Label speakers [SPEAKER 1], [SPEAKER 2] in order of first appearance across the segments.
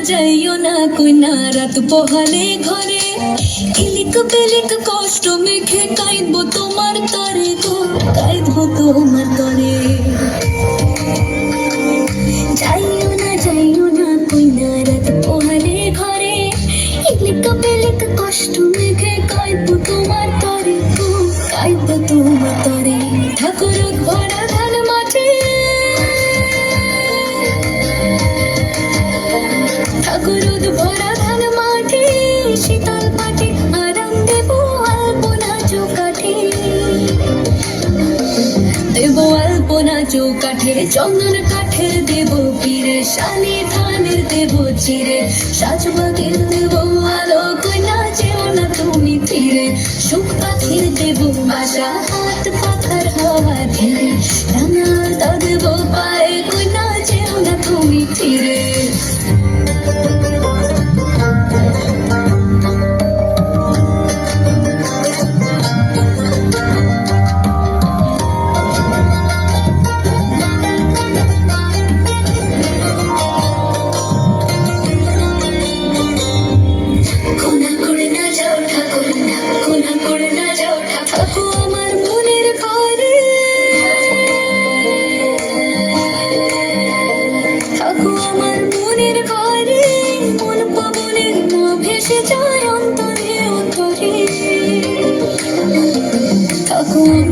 [SPEAKER 1] যাইও না কইনা রাত পোহালে ঘরে ইলিক বেলিক কষ্ট মেখে কাইদবো তোমার তরে গো কাইদবো তোমার তরে যাইও না কইনা রাত পোহালে ঘরে ইলিক বেলিক কষ্ট মেখে কাইদবো তোমার তরে গো কাইদবো তোমার তরে ঠাকুর ভরা ধান মাঠে ঠাকুরুদ ভরা ধান মাঠে শীতল পাটে আরাম দেব আলপনা চৌকাঠে দেব আলপনা চৌকাঠে চন্দন কাঠের দেব পীরে শালি ধানের দেব চিরে সাজবাগের দেব আলো কইনা যেও না তুমি ফিরে সুখ পাখির দেব বাসা হাত পাখার হাওয়া ধীরে রাঙালতা দেব পায়ে কইনা যেও না তুমি ফিরে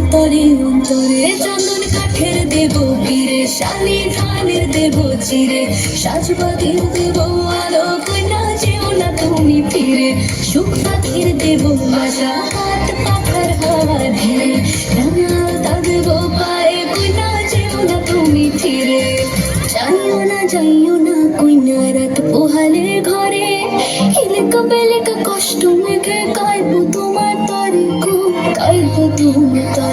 [SPEAKER 1] অন্তরে অন্তরে চন্দন কাঠের দেব পীরে শালি ধানের দেব চিরে সাজবাগের দেব আলো কইনা যেও না তুমি ফিরে সুখ পাখির দেব বাসা হাত পাখার হাওয়া ধীরে রাঙালতা দেব পায়ে কইনা যেও না তুমি ফিরে যাইও না কইনা রাত পোহালে ঘরে ইলেক বেলেক কষ্ট মেঘে কাইবো তোমার তরে গো কাইবো তোমার তরে